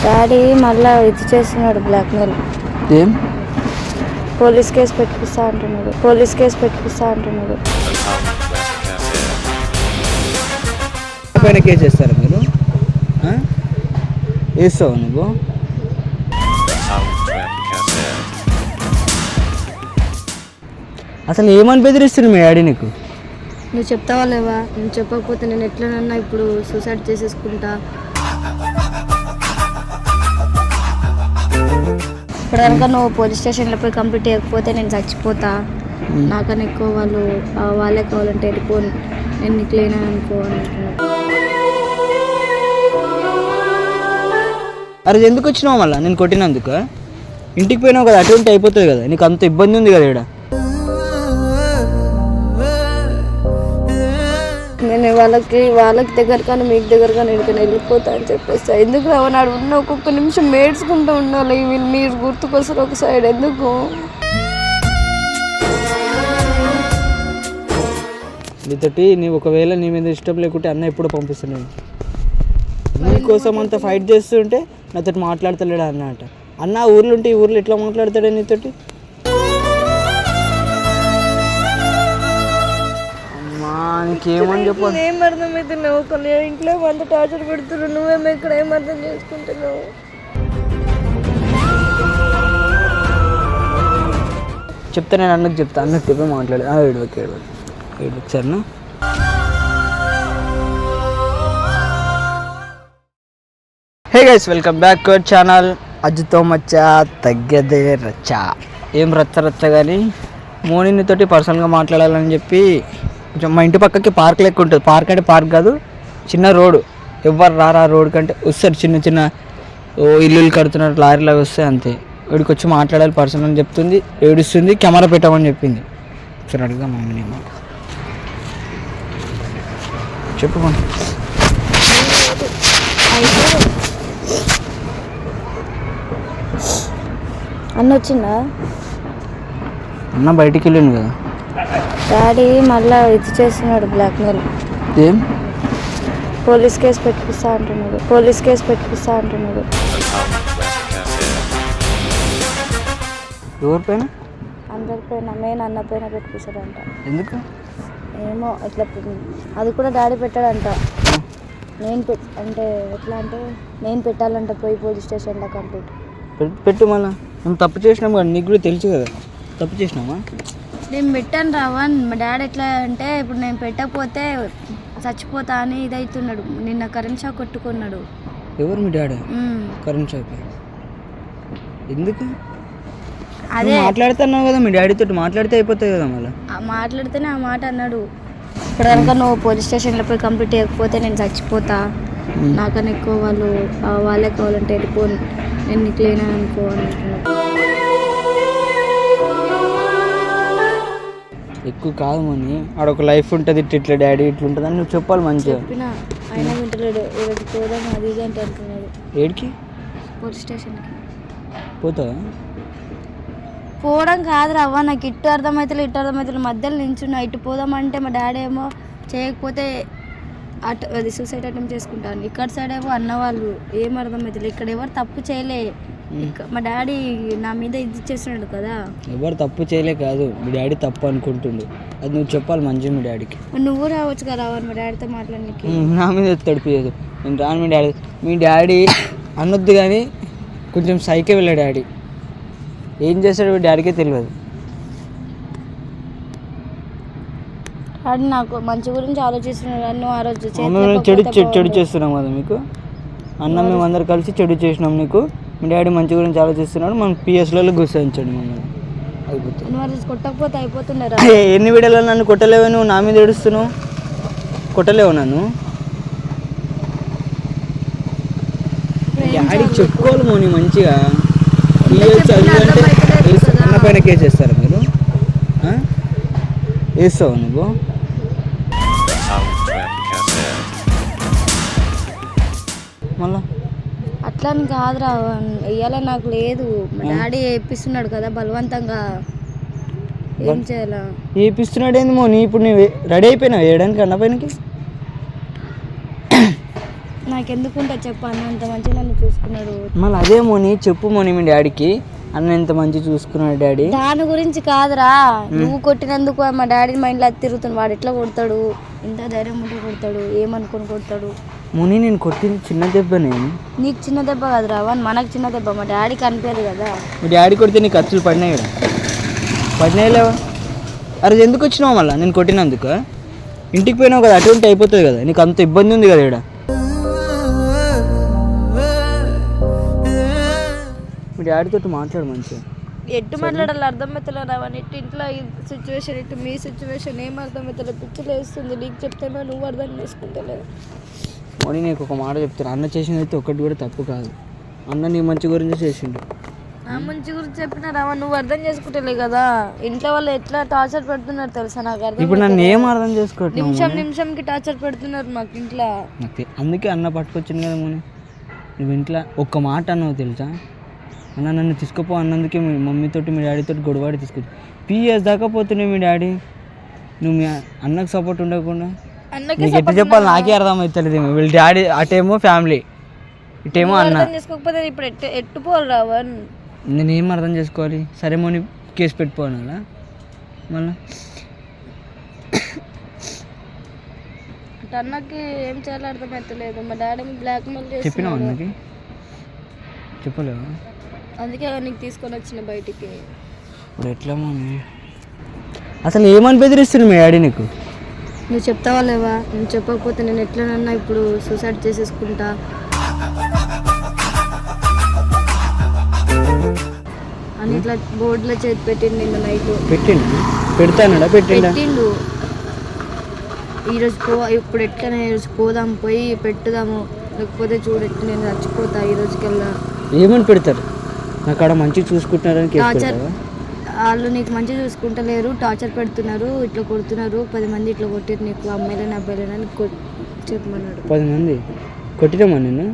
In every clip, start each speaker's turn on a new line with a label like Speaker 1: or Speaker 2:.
Speaker 1: Daddy మళ్ళీ ఇది చేస్తున్నాడు, బ్లాక్మెయిల్.
Speaker 2: ఏం
Speaker 1: పోలీస్ కేసు పెట్టిస్తా అంటున్నాడు.
Speaker 2: పైన కేసు వేస్తారా మీరు? వేస్తావు నువ్వు? అసలు ఏమని బెదిరిస్తుంది మీ డాడీ నీకు?
Speaker 1: నువ్వు చెప్తావా లేవా? నువ్వు చెప్పకపోతే నేను ఎట్లనన్నా ఇప్పుడు సూసైడ్ చేసేసుకుంటా. ఇప్పుడు కనుక నువ్వు పోలీస్ స్టేషన్లో పోయి కంప్లీట్ చేయకపోతే నేను చచ్చిపోతా, నాకన్నా ఎక్కువ వాళ్ళే కావాలంటే వెళ్ళిపో, నేను నీకు లేనా అనుకో అని అంటున్నాడు.
Speaker 2: అరే ఎందుకు వచ్చినావు మళ్ళీ? నేను కొట్టినందుకు ఇంటికి పోయినావు కదా, అటువంటి అయిపోతుంది కదా, నీకు అంత ఇబ్బంది ఉంది కదా ఇక్కడ.
Speaker 1: నేను వాళ్ళకి దగ్గర కానీ మీకు దగ్గర కానీ ఎక్కడికైనా వెళ్ళిపోతా అని చెప్పేస్తా. ఎందుకు రావన్నాడు? ఉన్న ఒక్కొక్క నిమిషం మేడ్చుకుంటూ ఉండాలి, వీళ్ళు మీరు గుర్తుకొస్తారు ఒక సైడ్. ఎందుకు
Speaker 2: నీతోటి ఒకవేళ నీ మీద ఇష్టం లేకుంటే అన్న ఎప్పుడు పంపిస్తున్నాను. నీకోసం అంత ఫైట్ చేస్తుంటే నాతో మాట్లాడతలేడా అన్న అంట. అన్న ఊర్లో ఉంటే ఈ ఊర్లో ఎట్లా మాట్లాడతాడే నీతోటి? అమ్మా నీకేమని చెప్పాలి?
Speaker 1: ఏం అర్థమైతే ఒకళ్ళు ఇంట్లో అంత టార్చర్ పెడుతున్నావు, నువ్వేమో ఇక్కడ ఏం అర్థం చేసుకుంటున్నావు?
Speaker 2: చెప్తా, నేను అన్నకు చెప్తా, అన్నకు చెప్పి మాట్లాడు. ఏడు సరేనా? Hey guys, welcome back to our channel. అజ్జుతో మచ్చ తగ్గదే రచ్చ. ఏం రచ్చ కానీ మోనితోటి పర్సనల్గా మాట్లాడాలని చెప్పి కొంచెం మా ఇంటి పక్కకి పార్క్ లెక్క ఉంటుంది. పార్క్ అంటే పార్క్ కాదు, చిన్న రోడ్డు. ఎవరు రారా రోడ్ కంటే వస్తారు, చిన్న ఇల్లులు కడుతున్నారు, లారీలు వస్తాయి అంతే. వీడికి వచ్చి మాట్లాడాలి పర్సనల్ అని చెప్తుంది, ఏడుస్తుంది, కెమెరా పెట్టామని చెప్పింది. సరే అడుగుదా మమ్మీని మాట చెప్పుకోండి.
Speaker 1: అన్న వచ్చిందా?
Speaker 2: అన్న బయటికి వెళ్ళాను కదా.
Speaker 1: డాడీ మళ్ళీ ఇది చేస్తున్నాడు, బ్లాక్మెయిల్.
Speaker 2: ఏం
Speaker 1: పోలీస్ కేసు పెట్టిస్తా అంటున్నాడు.
Speaker 2: ఎవరిపైన?
Speaker 1: అందరిపైన, మెయిన్ అన్న పైన పెట్టిస్తాడంట.
Speaker 2: ఎందుకు?
Speaker 1: ఏమో ఇట్లా అది కూడా డాడీ పెట్టాడంట. అంటే ఎట్లా అంటే నేను పెట్టాలంట పోయి పోలీస్ స్టేషన్లో కంప్లీట్.
Speaker 2: పెట్టు మళ్ళా. మేము తప్పు చేసినాం కానీ నీకు కూడా తెలుసు కదా తప్పు చేసినామా.
Speaker 1: నేను పెట్టాను రావన్. మా డాడీ ఎట్లా అంటే ఇప్పుడు నేను పెట్టకపోతే చచ్చిపోతా అని ఇదవుతున్నాడు. నిన్న కరెంట్ షాక్ కొట్టుకున్నాడు.
Speaker 2: ఎవరు మీ డాడీ? కరెంట్ షాక్ ఎందుకు?
Speaker 1: అదే
Speaker 2: మాట్లాడుతున్నావు కదా, మీ డాడీతో మాట్లాడితే అయిపోతుంది కదా. మళ్ళీ
Speaker 1: మాట్లాడితేనే ఆ మాట అన్నాడు. ఇప్పుడు కనుక నువ్వు పోలీస్ స్టేషన్లో పోయి కంప్లీట్ చేయకపోతే నేను చచ్చిపోతా, నాకన్నా ఎక్కువ వాళ్ళే కావాలంటే వెళ్ళిపో, నేను నీకు లేనా అనుకో అని అంటున్నాడు.
Speaker 2: ఎక్కువ కాదు మని, ఆడొక లైఫ్ ఉంటుంది, ఇట్లా డాడీ ఇట్లుంటుంది అని నువ్వు చెప్పాలి మంచిగా.
Speaker 1: చెప్పినా అయినా వింటలేడు. ఈరోజు పోదాం అది ఇది అంటే అంటున్నాడు.
Speaker 2: ఏడికి?
Speaker 1: పోలీస్ స్టేషన్కి
Speaker 2: పోతావా?
Speaker 1: పోవడం కాదు రవ్వ, నాకు ఇటు అర్థమవుతుంది మధ్యలో నించున్నా. ఇటు పోదామంటే మా డాడీ ఏమో చేయకపోతే అది సూసైడ్ అటెంప్ట్ చేసుకుంటాను. ఇక్కడ సైడ్ ఏమో అన్న వాళ్ళు ఏం అర్థమవుతుంది. ఇక్కడ ఎవరు తప్పు చేయలే, మా డాడీ నా మీద ఇది చేస్తున్నాడు కదా.
Speaker 2: ఎవరు తప్పు చేయలే కాదు, మీ డాడీ తప్పు అనుకుంటుండు. అది నువ్వు చెప్పాలి మంచిగా మీ డాడీకి.
Speaker 1: నువ్వు రావచ్చు కదా రావాలి మా డాడీతో మాట్లాడడానికి.
Speaker 2: నా మీద తడిపియదు, నేను రాను. మీ డాడీ అనొద్దు కానీ కొంచెం సైకే వెళ్ళా డాడీ. ఏం చేస్తాడు డాడీకే తెలియదు.
Speaker 1: డాడీ నాకు మంచి గురించి ఆలోచిస్తున్నాడు. నువ్వు ఆ రోజు
Speaker 2: చెడు చేస్తున్నాం కదా మీకు. అన్న మేము అందరు కలిసి చెడు చేసినాం నీకు. మీ డాడీ మంచి గురించి ఆలోచిస్తున్నాడు, మనం పిఎస్లలో గుర్తించండి మమ్మల్ని. అయిపోతుంది.
Speaker 1: కొట్టకపోతే అయిపోతుండే.
Speaker 2: ఎన్ని వీడియోలో నన్ను కొట్టలేవు, నువ్వు నా మీద ఏడుస్తున్నావు. కొట్టలేవు నన్ను. డాడీకి చెప్పుకోవాలి మోని మంచిగా. అన్న పైన కేసు వేస్తారా మీరు? వేస్తావు నువ్వు? మళ్ళా
Speaker 1: అట్లా అని కాదురా, వెయ్యాల నాకు లేదు. మా డాడీ వేపిస్తున్నాడు కదా బలవంతంగా. ఏం చేయాలా?
Speaker 2: వేపిస్తున్నాడు ఏంది మోని? ఇప్పుడు నువ్వు రెడీ అయిపోయినావు వేయడానికి అన్న పైనకి?
Speaker 1: నాకెందుకుంటా చెప్పు, అన్న అంత మంచిగా నన్ను చూసుకున్నాడు,
Speaker 2: మళ్ళీ అదే మోని చెప్పు మోని మీ డాడీకి అన్న ఎంత మంచి చూసుకున్నాడు డాడీ.
Speaker 1: దాని గురించి కాదురా, నువ్వు కొట్టినందుకు మా డాడీ మైండ్లో అది తిరుగుతుంది. వాడు ఎట్లా కొడతాడు, ఇంత ధైర్యం ఉంటే కొడతాడు, ఏమనుకొని కొడతాడు.
Speaker 2: ముని నేను కొట్టింది చిన్న దెబ్బ. నేను
Speaker 1: నీకు చిన్న దెబ్బ కాదురా, మనకు చిన్న దెబ్బ. మా డాడీకి అనిపించదు కదా.
Speaker 2: మీ డాడీ కొడితే నీ ఖర్చులు పడినాయి కదా, పడినాయి లేవా? అరే ఎందుకు వచ్చినావు మళ్ళీ నేను కొట్టినందుకు? ఇంటికి పోయినావు కదా, అటువంటి అయిపోతుంది కదా, నీకు అంత ఇబ్బంది ఉంది కదా ఇక్కడ. మీ డాడీతో మాట్లాడు మంచిగా.
Speaker 1: ఎట్టు మాట్లాడాలి అర్థమవుతలేదు. అవన్నీ ఇంట్లో సిచ్యువేషన్, ఇటు మీ సిచ్యువేషన్ ఏం అర్థమవుతలేదు. పిచ్చి లేస్తుంది. నీకు చెప్తేమో నువ్వు అర్థం చేసుకుంటలేదు.
Speaker 2: మోని నీకు ఒక మాట చెప్తాను, అన్న చేసింది అయితే ఒక్కటి కూడా తప్పు కాదు. అన్న నీ మంచి గురించి చేసిండు.
Speaker 1: నా మంచి గురించి చెప్పినారా, నువ్వు అర్థం చేసుకుంటలే కదా. ఇంట్లో వాళ్ళు ఎట్లా టార్చర్ పెడుతున్నారు తెలుసా నాకు అర్థం.
Speaker 2: ఇప్పుడు నన్ను ఏం అర్థం చేసుకోవట్లేదు.
Speaker 1: నిమిషంకి టార్చర్ పెడుతున్నారు మాకు ఇంట్లో.
Speaker 2: అందుకే అన్న పట్టుకొచ్చింది కదా మోని. నువ్వు ఇంట్లో ఒక్క మాట అన్నావు తెలుసా, అన్న నన్ను తీసుకుపో అన్నందుకే మీ మమ్మీతోటి మీ డాడీతో గొడవాడి తీసుకొచ్చి PS దాకా పోతున్నావు మీ డాడీ. నువ్వు మీ అన్నకు సపోర్ట్ ఉండకుండా నీకు ఎట్లా చెప్పాలి నాకే అర్థమవుతలేదు. వీళ్ళ డాడీ అటేమో ఫ్యామిలీ, ఇటేమో అన్న.
Speaker 1: చేసుకోకపోతే ఇప్పుడు ఎట్టుపోవాలి రావన్.
Speaker 2: నేనేం అర్థం చేసుకోవాలి? సరే మోని కేసు పెట్టుకోవాలా మళ్ళీ?
Speaker 1: అన్నకి ఏం చేయాలో అర్థమవుతలేదు. మా డాడీ బ్లాక్మెయిల్ చేసి
Speaker 2: చెప్పినావు అన్నకి? చెప్పలేవా?
Speaker 1: అందుకే నీకు తీసుకొని వచ్చిన బయటికి.
Speaker 2: ఇప్పుడు ఎట్లా మమ్మీ? అసలు ఏమని బెదిరిస్తుంది మీ డాడీ నీకు?
Speaker 1: నువ్వు చెప్తావా లేవా? నువ్వు చెప్పకపోతే నేను ఎట్లనన్నా ఇప్పుడు సూసైడ్ చేసేసుకుంటా అని ఇట్లా బోర్డులో చేతి పెట్టిండు. నిన్న నైట్ పెట్టిండు. ఈరోజు ఇప్పుడు ఎట్లా ఈరోజు పోదాం, పోయి పెట్టుదాము, లేకపోతే చూడట్టు నేను చచ్చిపోతా ఈ రోజుకల్లా.
Speaker 2: ఏమని పెడతారు? నాకు ఆడ మంచిగా చూసుకుంటున్నారని
Speaker 1: టార్చర్. వాళ్ళు నీకు మంచిగా చూసుకుంటలేరు, టార్చర్ పెడుతున్నారు, ఇట్లా కొడుతున్నారు. 10 మంది ఇట్లా కొట్టారు నీకు, అమ్మాయిలని అబ్బాయిలని చెప్పమన్నాడు.
Speaker 2: 10 మంది కొట్టినామా నేను?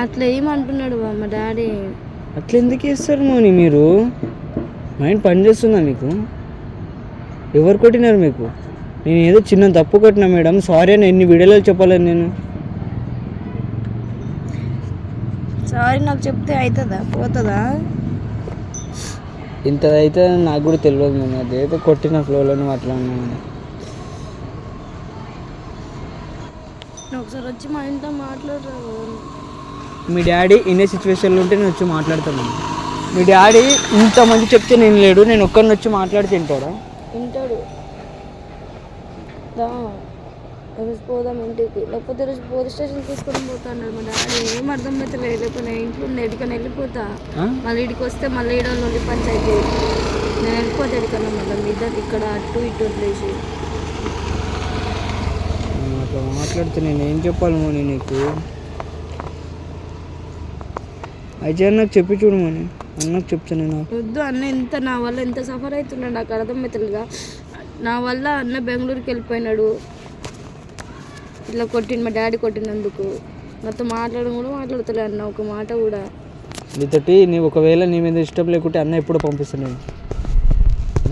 Speaker 1: అట్లా ఏమంటున్నాడు మా డాడీ.
Speaker 2: అట్లా ఎందుకు వేస్తారు మోని? మీరు మైండ్ పని చేస్తుందా మీకు? ఎవరు కొట్టినారు మీకు? నేను ఏదో చిన్న తప్పు కొట్టినా మేడం, సారీ అని ఎన్ని వీడియోలో చెప్పాలని నేను.
Speaker 1: సారీ నాకు చెప్తే అవుతుందా, పోతుందా?
Speaker 2: ఇంత అయితే నాకు కూడా తెలియదు నేను, అదేదో కొట్టిన ఫ్లోలో అట్లా ఉన్నాను.
Speaker 1: ఒకసారి వచ్చి మా ఇంట్లో మాట్లాడరా.
Speaker 2: మీ డాడీ ఇన్నే సిచ్యువేషన్లో ఉంటే నేను వచ్చి మాట్లాడతాను. మీ డాడీ ఇంతమంది చెప్తే నేను లేడు, నేను ఒక్కరిని వచ్చి మాట్లాడి తింటాడా?
Speaker 1: తింటాడు. ఈరోజు పోదాం ఇంటికి, లేకపోతే ఈరోజు పోలీస్ స్టేషన్ తీసుకొని పోతా అన్నాడు మా డాడీ. ఏం అర్థం అయితే లేకపోతే ఇంట్లో ఎడికని వెళ్ళిపోతా. మళ్ళీ ఇడికి వస్తే మళ్ళీ ఈడోళ్ళు పంచాయతీ. నేను వెళ్ళిపోతే ఎడికన్నా మళ్ళీ మీ ఇద్దరు ఇక్కడ అటు ఇటు వదిలేసి.
Speaker 2: అట్లా మాట్లాడితే నేను ఏం చెప్పాలి మోని నీకు? అయితే అన్నకు చెప్పి చూడు మోని, అన్నకు చెప్తాను. నాకు
Speaker 1: వద్దు అన్న, ఎంత నా వల్ల ఎంత సఫర్ అవుతున్నాడు నాకు అర్థమవుతుందిగా. నా వల్ల అన్న బెంగళూరుకి వెళ్ళిపోయినాడు. ఇట్లా కొట్టిండు మా డాడీ కొట్టినందుకు. నాతో మాట్లాడడం కూడా మాట్లాడతలే అన్న ఒక మాట కూడా.
Speaker 2: నీతోటి నీ ఒకవేళ నీ మీద ఇష్టం లేకుంటే అన్న ఎప్పుడు పంపిస్తున్నాను.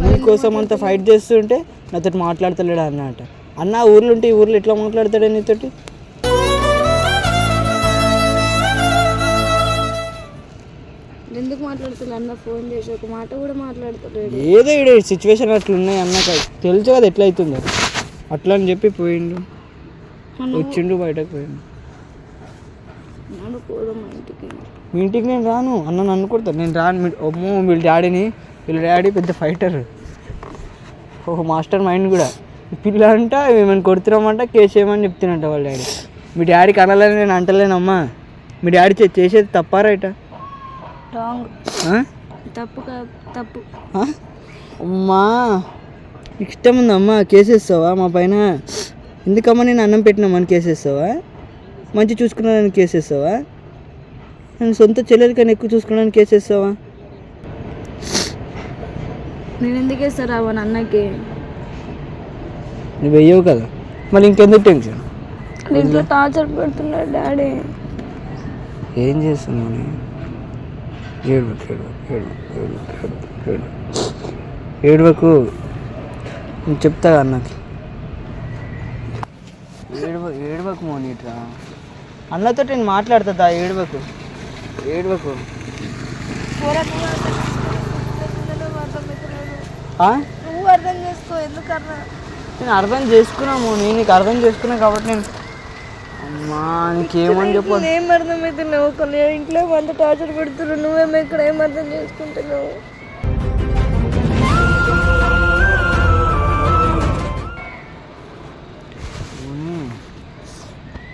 Speaker 2: నీకోసం అంత ఫైట్ చేస్తుంటే నాతో మాట్లాడతలేడు అన్న అంట. అన్న ఊర్లో ఉంటే ఈ ఊర్లో ఎట్లా మాట్లాడతాడే నీతోటి?
Speaker 1: ఎందుకు మాట్లాడతలే అన్న? ఫోన్ చేసి ఒక మాట కూడా మాట్లాడతలేడు.
Speaker 2: ఏదో ఇక్కడ సిచ్యువేషన్ అట్లా ఉన్నాయి అన్నక తెలుసు కదా ఎట్లా అవుతుందో. అట్లా అని చెప్పి పోయిండు, వచ్చిండు, బయటకు పోయిండు. మీ ఇంటికి నేను రాను అన్న, నన్ను కొడతాను. నేను రాను. అమ్మో వీళ్ళ డాడీ పెద్ద ఫైటర్, ఓహో మాస్టర్ మైండ్ కూడా. పిల్ల అంట ఏమైనా కొడుతున్నామంట, కేసు చేయమని చెప్తున్నట్ట వాళ్ళ డాడీ. మీ డాడీకి అనాలని నేను అంటలేనమ్మా. మీ డాడీ చేసేది తప్పా రైటా?
Speaker 1: తప్పు.
Speaker 2: అమ్మా నీకు ఇష్టం ఉందమ్మా, కేసేస్తావా మా పైన? ఎందుకమ్మా నేను అన్నం పెట్టినామని కేసేస్తావా? మంచి చూసుకున్నానని కేసేస్తావా? నేను సొంత చెల్లెలు కన్నా ఎక్కువ చూసుకున్నాను కేసేస్తావా?
Speaker 1: నేను ఎందుకు వేస్తారా అన్నకి?
Speaker 2: నువ్వు వెయ్యవు కదా, మళ్ళీ ఇంకెందుకు టెన్షన్?
Speaker 1: ఇంట్లో టార్చర్ పెడుతున్నాడు డాడీ.
Speaker 2: ఏం చేస్తున్నావు? ఏడవకు, నేను చెప్తా అన్నకి. ఏడవకు మోనిట్రా, అన్నతో నేను మాట్లాడుతుందా? ఏడవకు. ఏడవకు.
Speaker 1: పోరా, నువ్వు అర్థమవుతలేదు.
Speaker 2: ఆ?
Speaker 1: నువ్వు అర్థం చేసుకో, ఎందుకన్నా
Speaker 2: నేను అర్థం చేసుకున్నాము, నేను నీకు అర్థం చేసుకున్నా కాబట్టి నేను అమ్మా నీకేమని చెప్పాలి.
Speaker 1: ఏం అర్థమవుతున్నావు? కొన్ని ఇంట్లో అంత టార్చర్ పెడుతున్నారు, నువ్వేమో ఇక్కడ ఏం అర్థం చేసుకుంటున్నావు?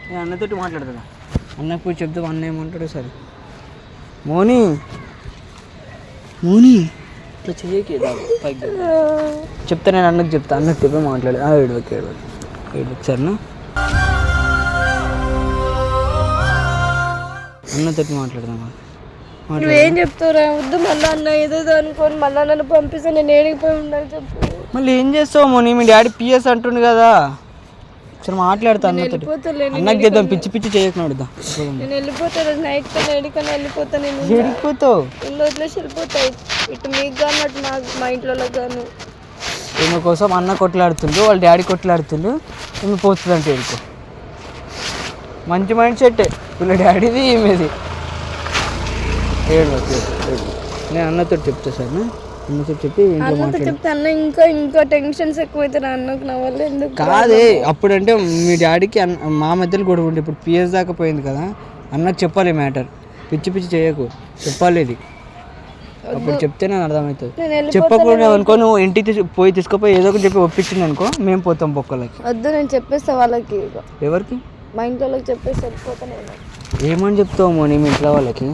Speaker 2: నేను అన్నతోటి మాట్లాడతా, అన్నకు పోయి చెప్తాం, అన్న ఏమంటాడు సరే. మోని మోని ఇట్లా చెయ్యకి చెప్తా, నేను అన్నకు చెప్తా, అన్నకు చెప్పి మాట్లాడు. ఏడవకి సరేనా? అన్నతోటి మాట్లాడదామా?
Speaker 1: నువ్వేం చెప్తావురా? వద్దు, మళ్ళీ అన్న ఏదేదో అనుకోని మళ్ళీ నన్ను పంపిస్తే నేను ఏడిగిపోయి ఉండాలి చెప్పు.
Speaker 2: మళ్ళీ ఏం చేస్తావు మోని? మీ డాడీ పిఎస్ అంటుండు కదా, సరే మాట్లాడతా అన్నతోటి. అన్నకు చేద్దాం, పిచ్చి పిచ్చి చేయకుండా అడుగుదాం.
Speaker 1: నేను వెళ్ళిపోతాను నైట్ కన్నా ఎడికన్నా వెళ్ళిపోతాను. నేను
Speaker 2: వెళ్ళిపోతావు,
Speaker 1: ఇల్లు వదిలేసి వెళ్ళిపోతాయి. ఇటు మీకు కానీ అటు మా ఇంట్లో గాను.
Speaker 2: ఈమె కోసం అన్న కొట్లాడుతుండు, వాళ్ళ డాడీ కొట్లాడుతుండు, ఈమె పోతుంది అంటే ఏడుకో. మంచి మైండ్ సెట్ వీళ్ళ డాడీది, ఈమెది. ఏడు నేను అన్నతో చెప్తా సార్, అన్నతో చెప్పి
Speaker 1: అన్నతో చెప్తే అన్న ఇంకా టెన్షన్స్ ఎక్కువైతే అన్నకు నా వల్ల ఎందుకు
Speaker 2: కాదే. అప్పుడంటే మీ డాడీకి మా మధ్యలో గొడవ ఉండే, ఇప్పుడు పిఎస్ దాకా పోయింది కదా, అన్నకు చెప్పాలి మ్యాటర్. పిచ్చి పిచ్చి చేయకు, చెప్పాలి ఇది. అప్పుడు చెప్తే నాకు అర్థమవుతుంది. చెప్పకుండా అనుకో, నువ్వు ఇంటికి పోయి తీసుకుపోయి ఏదో ఒకటి చెప్పి ఒప్పించింది అనుకో, మేము పోతాం బొక్కలకి.
Speaker 1: వద్దు, నేను చెప్పేస్తా వాళ్ళకి.
Speaker 2: ఎవరికి?
Speaker 1: మా ఇంట్లో వాళ్ళకి చెప్పేసి వెళ్ళిపోతాను.
Speaker 2: ఏమని చెప్తావు మోని మీ ఇంట్లో వాళ్ళకి?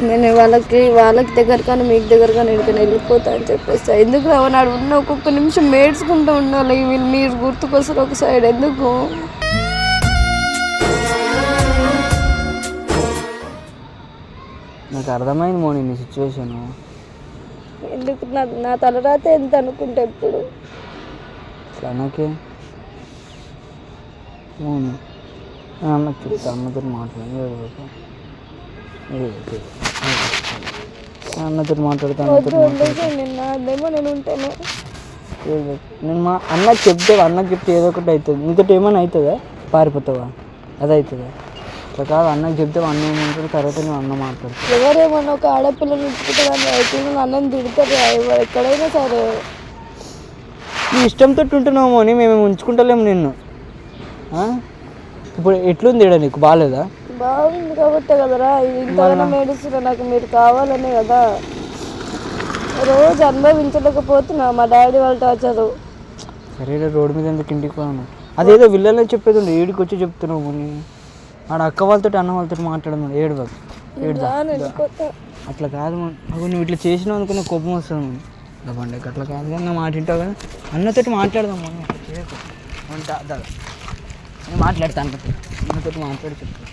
Speaker 1: నేను వాళ్ళకి దగ్గర కానీ మీకు దగ్గర కానీ ఎక్కడికైనా వెళ్ళిపోతా అని చెప్పేస్తా. ఎందుకు రావన్నాడు ఉన్న ఒక్కొక్క నిమిషం మేడ్చుకుంటూ ఉండాలి. మీరు గుర్తుకొస్తారు ఒక సైడ్. ఎందుకు
Speaker 2: నాకు అర్థమైంది మోని నీ సిచ్యువేషన్.
Speaker 1: ఎందుకు నా తలరాత ఎంత అనుకుంటే ఎప్పుడు
Speaker 2: అన్నకే అన్నకు చెప్తా, అన్నతో మాట్లాడి అన్నతో మాట్లాడతాను.
Speaker 1: నేను ఉంటాను.
Speaker 2: నేను మా అన్నకు చెప్తే ఏదో ఒకటి అవుతుంది. నీతో ఏమైనా అవుతుందా? పారిపోతావా? అది అవుతుందా? అట్లా కాదు, అన్నకు చెప్తే అన్న ఏమంటాడు, తర్వాత నువ్వు అన్న మాట్లాడుతావు.
Speaker 1: ఎవరేమన్నా ఒక ఆడపిల్లని ఉంచుకుంటారని అయితే అన్నం తిడతారు ఎక్కడైనా సరే.
Speaker 2: నీ ఇష్టంతో ఉంటున్నాము అని మేము ఉంచుకుంటలేము నిన్ను. ఇప్పుడు ఎట్లుంది ఈడ, నీకు బాగాలేదా?
Speaker 1: బాగుంది కాబట్టే కదరా ఇంతగానో ఏడుస్తున్నా. నాకు మీరు కావాలనే కదా. రోజు అనుభవించలేకపోతున్నా మా డాడీ వాళ్ళ టార్చరు.
Speaker 2: సరే రోడ్డు మీద ఎందుకు ఇంటికి పోను? అదేదో విల్లల్లో చెప్పేది ఉండే, ఏడికి వచ్చి చెప్తున్నావు అని. ఆడ అక్క వాళ్ళతో అన్న వాళ్ళతో మాట్లాడము. ఏడు అట్లా కాదు. నువ్వు ఇట్లా చేసినావు అనుకున్న కోపం వస్తుంది. బండి అట్లా కాదు కానీ నా మాట వింటావు కదా. అన్నతో మాట్లాడదాం. నేను మాట్లాడతాను, అన్నతో మాట్లాడి చెప్తాను.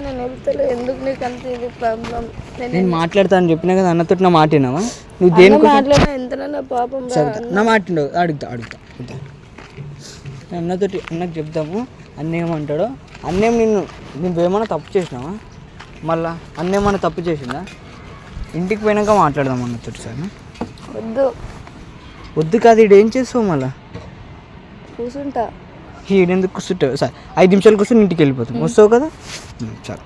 Speaker 1: నేను వెళ్తాను. ఎందుకు నీకు అంత ఇది ప్రాబ్లం?
Speaker 2: నేను మాట్లాడతాను చెప్పినా కదా, అన్నతో నా మాట విన్నావా? నువ్వు దేని
Speaker 1: మాట్లాడినా ఎంత నా పాపం.
Speaker 2: నా మాట అడుగుతా అన్నకు చెప్తాము. అన్న ఏమంటాడో, అన్నేం నువ్వేమన్నా తప్పు చేసినావా? మళ్ళా అన్నేమన్నా తప్పు చేసిందా? ఇంటికి పోయినాక మాట్లాడదాం అన్నతో సార్. వద్దు కాదు, ఈడేం చేస్తావు? మళ్ళా
Speaker 1: కూర్చుంటా.
Speaker 2: ఈడెందుకు కూర్చుంటావు? సార్ 5 నిమిషాలు కూర్చొని ఇంటికి వెళ్ళిపోతాం. వస్తావు కదా, సరే.